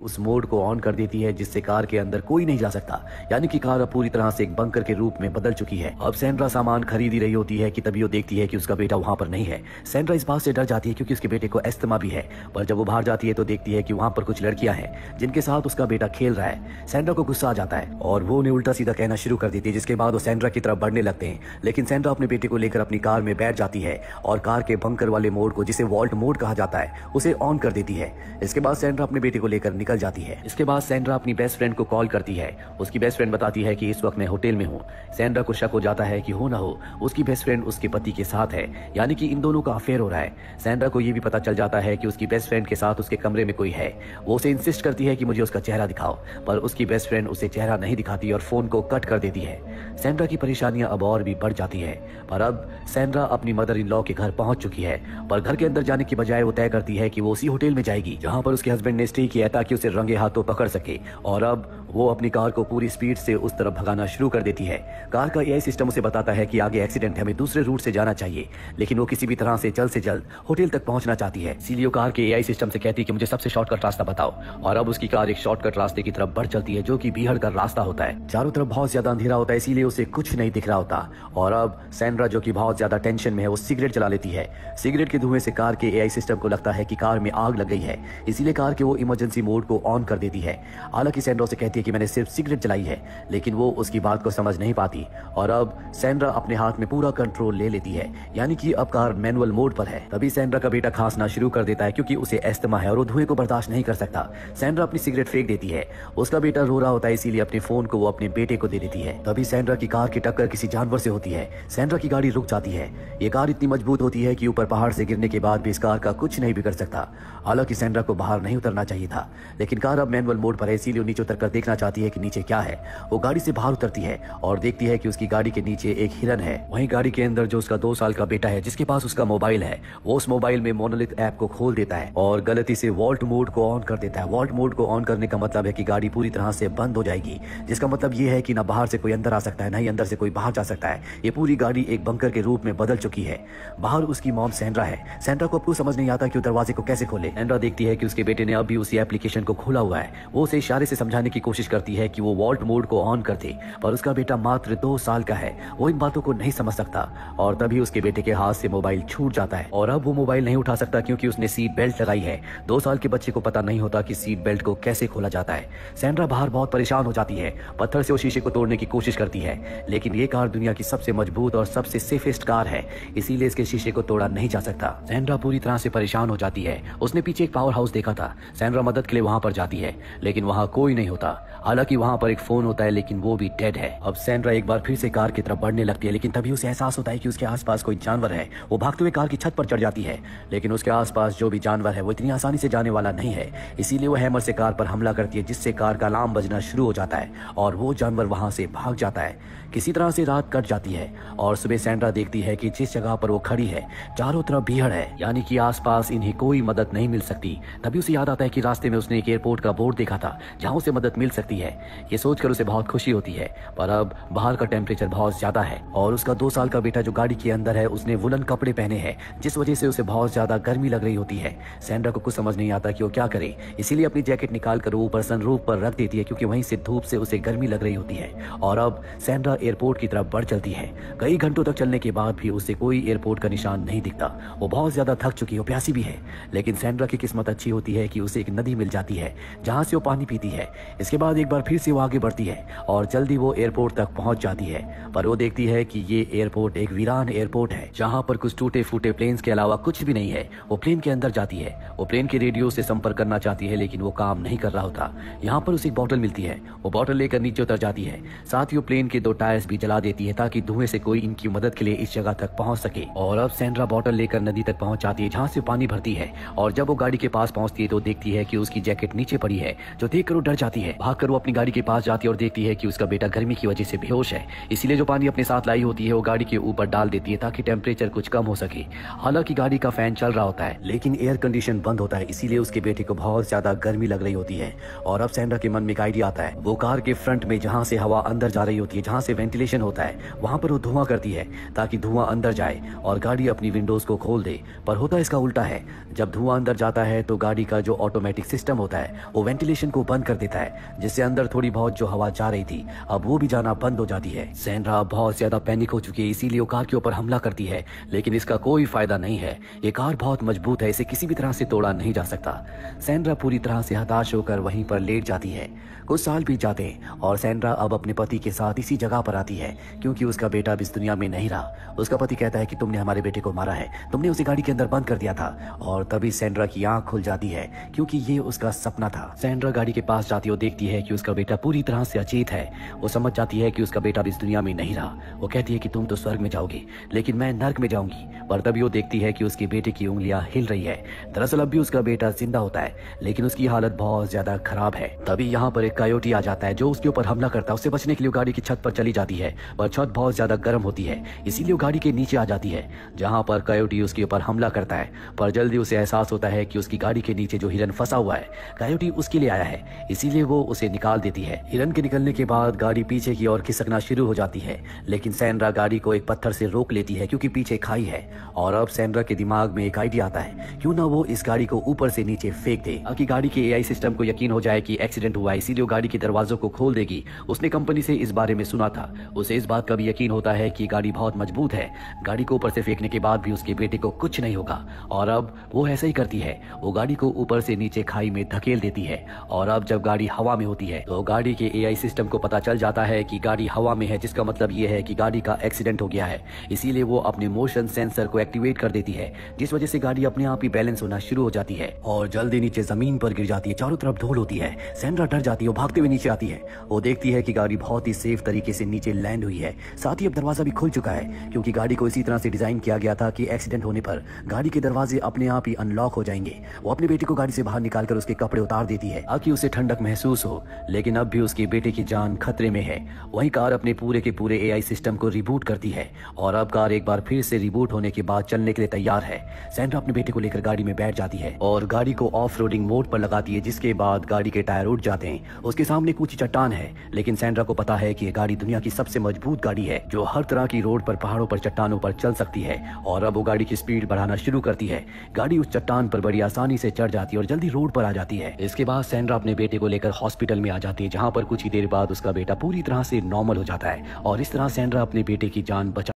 उस मोड को ऑन कर देती है जिससे कार के अंदर कोई नहीं जा सकता। यानी कि कार अब पूरी तरह से एक बंकर के रूप में बदल चुकी है। अब सैंड्रा सामान खरीद ही रही होती है कि तभी वो देखती है कि उसका बेटा वहां पर नहीं है। सैंड्रा इस बात से डर जाती है क्योंकि उसके बेटे को अस्थमा भी है, पर जब वो बाहर जाती है तो देखती है कि वहां पर कुछ लड़कियां हैं जिनके साथ उसका बेटा खेल रहा है। सैंड्रा को गुस्सा आ जाता है और वो उन्हें उल्टा सीधा कहना शुरू कर देती है, जिसके बाद वो सैंड्रा की तरफ बढ़ने लगते हैं। लेकिन सैंड्रा अपने बेटे को लेकर अपनी कार में बैठ जाती है और कार के बंकर वाले मोड को, जिसे वॉल्ट मोड कहा जाता है, उसे ऑन कर देती है। इसके बाद सैंड्रा अपने बेटे को लेकर निकल जाती है। इसके बाद सैंड्रा अपनी बेस्ट फ्रेंड को कॉल करती है। उसकी बेस्ट फ्रेंड बताती है कि इस वक्त मैं होटल में हूँ। सैंड्रा को शक हो जाता है कि हो ना हो उसकी बेस्ट फ्रेंड उसके पति के साथ है, यानी कि इन दोनों का अफेयर हो रहा है। सैंड्रा को यह भी पता चल जाता है कि उसकी बेस्ट फ्रेंड के साथ उसके कमरे में कोई है। वो उसे इंसिस्ट करती है कि मुझे उसका चेहरा दिखाओ, पर उसकी बेस्ट फ्रेंड उसे चेहरा नहीं दिखाती और फोन को कट कर देती है। सैंड्रा की परेशानियां अब और भी बढ़ जाती है, पर अब सैंड्रा अपनी मदर इन लॉ के घर पहुंच चुकी है। पर घर के अंदर जाने की बजाय वो तय करती है कि वो उसी होटल में जाएगी जहां पर उसके हस्बैंड ने स्टे किया ताकि उसे रंगे हाथों पकड़ सके। और अब वो अपनी कार को पूरी स्पीड से उस तरफ भगाना शुरू कर देती है। कार का एआई सिस्टम उसे बताता है कि आगे एक्सीडेंट है, हमें दूसरे रूट से जाना चाहिए, लेकिन वो किसी भी तरह से जल्द होटल तक पहुंचना चाहती है। इसीलिए कार के एआई सिस्टम से कहती है कि मुझे सबसे शॉर्टकट रास्ता बताओ। और अब उसकी कार एक शॉर्टकट रास्ते की तरफ बढ़ चलती है जो कि बीहड़ का रास्ता होता है। चारों तरफ बहुत ज्यादा अंधेरा होता है, इसीलिए उसे कुछ नहीं दिख रहा होता। और अब सैंड्रा, जो कि बहुत ज्यादा टेंशन में है, वो सिगरेट जला लेती है। सिगरेट के धुएं से कार के एआई सिस्टम को लगता है कि कार में आग लग गई है, इसीलिए कार के वो इमरजेंसी मोड को ऑन कर देती है। हालांकि सैंड्रा से कहती है कि मैंने सिर्फ सिगरेट जलाई है, लेकिन वो उसकी बात को समझ नहीं पाती। और अब सैंड्रा अपने हाथ में पूरा कंट्रोल ले लेती है, यानी कि अब कार मैनुअल मोड पर है। तभी सैंड्रा का बेटा खांसना शुरू कर देता है क्योंकि उसे अस्थमा है और वो धुएं को बर्दाश्त नहीं कर सकता। सैंड्रा अपनी सिगरेट फेंक देती है। उसका बेटा रो रहा होता है, इसीलिए अपने फोन को वो अपने बेटे को दे देती है। तभी सैंड्रा की कार की टक्कर किसी जानवर से होती है। सैंड्रा की गाड़ी रुक जाती है। ये कार इतनी मजबूत होती है कि ऊपर पहाड़ से गिरने के बाद भी इस कार का कुछ नहीं बिगड़ सकता। हालांकि सैंड्रा को बाहर नहीं उतरना चाहिए था, लेकिन कार अब मैनुअल मोड पर है, इसीलिए वो नीचे उतरकर देखना चाहती है कि नीचे क्या है। वो गाड़ी से बाहर उतरती है और देखती है कि उसकी गाड़ी के नीचे एक हिरन है। वहीं गाड़ी के अंदर जो उसका 2 साल का बेटा है, जिसके पास उसका मोबाइल है, वो उस मोबाइल में मोनोलिथ ऐप को खोल देता है और गलती से वॉल्ट मोड को ऑन कर देता है। वॉल्ट मोड को ऑन करने का मतलब है कि गाड़ी पूरी तरह से बंद हो जाएगी, जिसका मतलब ये है कि ना बाहर से कोई अंदर आ सकता है, ना ही अंदर से कोई बाहर जा सकता है। ये पूरी गाड़ी एक बंकर के रूप में बदल चुकी है। बाहर उसकी मॉम सैंड्रा है। सैंड्रा को अब कुछ समझ नहीं आता कि वो दरवाजे को कैसे खोले। सैंड्रा देखती है कि उसके बेटे ने अभी उसी एप्लीकेशन को खोला हुआ है। वो उसे इशारे से समझाने की कोशिश करती है कि वो वॉल्ट मोड को ऑन कर दे, पर उसका बेटा मात्र 2 साल का है, वो इन बातों को नहीं समझ सकता। और तभी उसके बेटे के हाथ से मोबाइल छूट जाता है और अब वो मोबाइल नहीं उठा सकता क्योंकि उसने सीट बेल्ट लगाई है। 2 साल के बच्चे को पता नहीं होता कि सीट बेल्ट को कैसे खोला जाता है। सैंड्रा बाहर बहुत परेशान हो जाती है। पत्थर से वो शीशे को तोड़ने की कोशिश करती है, लेकिन ये कार दुनिया की सबसे मजबूत और सबसे सेफेस्ट कार है, इसीलिए इसके शीशे को तोड़ा नहीं जा सकता। सैंड्रा पूरी तरह से परेशान हो जाती है। उसने पीछे एक पावर हाउस देखा था। सैंड्रा मदद के लिए वहां पर जाती है, लेकिन वहां कोई नहीं होता। हालांकि वहां पर एक फोन होता है, लेकिन वो भी डेड है। अब सैंड्रा एक बार फिर से कार की तरफ बढ़ने लगती है, लेकिन तभी उसे एहसास होता है कि उसके आसपास कोई जानवर है। वो भागते हुए कार की छत पर चढ़ जाती है, लेकिन उसके आसपास जो भी जानवर है वो इतनी आसानी से जाने वाला नहीं है, इसीलिए वो हैमर से कार पर हमला करती है, जिससे कार का अलार्म बजना शुरू हो जाता है और वो जानवर वहां से भाग जाता है। किसी तरह से रात कट जाती है और सुबह सैंड्रा देखती है कि जिस जगह पर वो खड़ी है चारों तरफ भीड़ है, यानी कि आसपास इन्हें कोई मदद नहीं मिल सकती। तभी उसे याद आता है कि रास्ते में उसने एक एयरपोर्ट का बोर्ड देखा था जहां उसे मदद मिल सकती है। ये सोचकर उसे बहुत खुशी होती है, पर अब बाहर का टेम्परेचर बहुत ज्यादा है और उसका 2 साल का बेटा जो गाड़ी के अंदर है, उसने वुलन कपड़े पहने हैं, जिस वजह से उसे बहुत ज्यादा गर्मी लग रही होती है। सैंड्रा को कुछ समझ नहीं आता कि वो क्या करे, इसीलिए अपनी जैकेट निकाल कर ऊपर सनरूफ पर रख देती है क्योंकि वहीं से धूप से उसे गर्मी लग रही होती है। और अब सैंड्रा एयरपोर्ट की तरफ बढ़ चलती है। कई घंटों तक चलने के बाद भी उसे कोई एयरपोर्ट का निशान नहीं दिखता। वो बहुत ज्यादा थक चुकी है, वो प्यासी भी है, लेकिन सैंड्रा की किस्मत अच्छी होती है कि उसे एक नदी मिल जाती है जहां से वो पानी पीती है। इसके बाद एक बार फिर से वो आगे बढ़ती है और जल्दी वो एयरपोर्ट तक पहुंच जाती है, पर वो देखती है कि ये एयरपोर्ट एक वीरान एयरपोर्ट है जहां पर कुछ टूटे फूटे प्लेन्स के अलावा कुछ भी नहीं है। वो प्लेन के अंदर जाती है। वो प्लेन के रेडियो से संपर्क करना चाहती है, लेकिन वो काम नहीं कर रहा होता। यहाँ पर उसे एक बॉटल मिलती है। वो बॉटल लेकर नीचे उतर जाती है। साथ ही वो प्लेन के 2 टायर्स भी जला देती है ताकि धुएं से कोई इनकी मदद के लिए इस जगह तक पहुंच सके। और अब सैंड्रा बॉटल लेकर नदी तक पहुंच जाती है जहां से पानी भरती है और जब वो गाड़ी के पास पहुंचती है तो देखती है कि उसकी जैकेट नीचे पड़ी है, जो देखकर वो डर जाती है। भाग भागकर वो अपनी गाड़ी के पास जाती है और देखती है कि उसका बेटा गर्मी की वजह से बेहोश है। इसीलिए जो पानी अपने साथ लाई होती है वो गाड़ी के ऊपर डाल देती है ताकि टेम्परेचर कुछ कम हो सके। हालांकि गाड़ी का फैन चल रहा होता है लेकिन एयर कंडीशन बंद होता है, इसीलिए उसके बेटे को बहुत ज्यादा गर्मी लग रही होती है। और अब सैंड्रा के मन में एक आइडिया आता है। वो कार के फ्रंट में जहाँ से हवा अंदर जा रही होती है, जहाँ से वेंटिलेशन होता है, वहां पर वो धुआं करती है ताकि धुआं अंदर जाए और गाड़ी अपनी विंडोज को खोल दे। पर होता इसका उल्टा है। जब धुआं अंदर जाता है तो गाड़ी का जो ऑटोमेटिक सिस्टम होता है वो वेंटिलेशन को बंद कर देता है, जिससे अंदर थोड़ी बहुत जो हवा जा रही थी अब वो भी जाना बंद हो जाती है। सैंड्रा बहुत ज्यादा पैनिक हो चुकी है, इसीलिए वो कार के ऊपर हमला करती है, लेकिन इसका कोई फायदा नहीं है। ये कार बहुत मजबूत है, इसे किसी भी तरह से तोड़ा नहीं जा सकता। सैंड्रा पूरी तरह से हताश होकर वहीं पर लेट जाती है। कुछ साल बीत जाते हैं और सैंड्रा अब अपने पति के साथ इसी जगह पर आती है क्योंकि उसका बेटा अब इस दुनिया में नहीं रहा। उसका पति कहता है कि तुमने हमारे बेटे को मारा है, तुमने उसे गाड़ी के अंदर बंद कर दिया था। और तभी सैंड्रा की आंख खुल जाती है क्योंकि ये उसका सपना था। सैंड्रा गाड़ी के पास जाती है और देखती है कि उसका बेटा पूरी तरह से अचेत है। वो समझ जाती है कि उसका बेटा अब इस दुनिया में नहीं रहा। वो कहती है कि तुम तो स्वर्ग में जाओगे लेकिन मैं नर्क में जाऊंगी। पर तभी वो देखती है कि उसके बेटे की उंगलियां हिल रही है। दरअसल अब भी उसका बेटा जिंदा होता है लेकिन उसकी हालत बहुत ज्यादा खराब है। तभी यहाँ पर एक कायोटी आ जाता है जो उसके ऊपर हमला करता है। उससे बचने के लिए गाड़ी की छत पर चली जाती है पर छत बहुत ज्यादा गर्म होती है, इसीलिए वो गाड़ी के नीचे आ जाती है जहाँ पर कायोटी उसके ऊपर हमला करता है। पर जल्दी उसे एहसास होता है कि उसकी गाड़ी के नीचे जो हिरन फंसा हुआ है कायोटी उसके लिए आया है, इसीलिए वो उसे निकाल देती है। हिरन के निकलने के बाद गाड़ी पीछे की ओर खिसकना शुरू हो जाती है लेकिन सैंड्रा गाड़ी को एक पत्थर से रोक लेती है क्योंकि पीछे खाई है। और अब सैंड्रा के दिमाग में एक आइडिया आता है, क्यों ना वो इस गाड़ी को ऊपर से नीचे फेंक दे ताकि गाड़ी के एआई सिस्टम को यकीन हो जाए कि एक्सीडेंट हुआ है, इसीलिए वो गाड़ी के दरवाजों को खोल देगी। उसने कंपनी से इस बारे में सुना था। उसे इस बात का भी यकीन होता है कि गाड़ी बहुत मजबूत है, गाड़ी को ऊपर से फेंकने के बाद भी उसके बेटे को कुछ नहीं होगा। और अब वो ऐसा ही करती है, वो गाड़ी को ऊपर से नीचे खाई में धकेल देती है। और अब जब गाड़ी हवा में होती है तो गाड़ी के एआई सिस्टम को पता चल जाता है कि गाड़ी हवा में है, जिसका मतलब ये है कि गाड़ी का एक्सीडेंट हो गया है। इसीलिए वो अपने मोशन सेंसर को एक्टिवेट कर देती है, जिस वजह से गाड़ी अपने आप ही बैलेंस होना शुरू हो जाती है और जल्दी नीचे जमीन पर गिर जाती है। चारों तरफ धूल होती है। सैंड्रा डर जाती है, वो भागते हुए नीचे आती है। वो देखती है कि गाड़ी बहुत ही सेफ तरीके से नीचे लैंड हुई है। साथ ही अब दरवाजा भी खुल चुका है क्योंकि गाड़ी को इसी तरह से डिजाइन किया गया था कि एक्सीडेंट होने पर गाड़ी के दरवाजे अपने आप ही अनलॉक हो जाएंगे। वो अपने बेटे को गाड़ी से बाहर निकालकर उसके कपड़े उतार देती है ताकि उसे ठंडक महसूस हो, लेकिन अब भी उसके बेटे की जान खतरे में है। वहीं कार अपने पूरे के पूरे एआई सिस्टम को रिबूट करती है और अब कार एक बार फिर से रिबूट होने के बाद चलने के लिए तैयार है। सैंड्रा अपने बेटे को लेकर गाड़ी में बैठ जाती है और गाड़ी को ऑफ रोडिंग मोड पर लगाती है, जिसके बाद गाड़ी के टायर उठ जाते हैं। उसके सामने एक ऊंची चट्टान है लेकिन सैंड्रा को पता है कि ये गाड़ी दुनिया की सबसे मजबूत गाड़ी है जो हर तरह की रोड पर, पहाड़ों पर, चट्टानों पर चल सकती है। और अब वो गाड़ी की स्पीड बढ़ाना शुरू करती है। गाड़ी उस चट्टान पर बड़ी आसानी से चढ़ जाती है और जल्दी रोड पर आ जाती है। इसके बाद सैंड्रा अपने बेटे को लेकर हॉस्पिटल में आ जाती है जहाँ पर कुछ ही देर बाद उसका बेटा पूरी तरह से नॉर्मल हो जाता है और इस तरह सैंड्रा अपने बेटे की जान बचा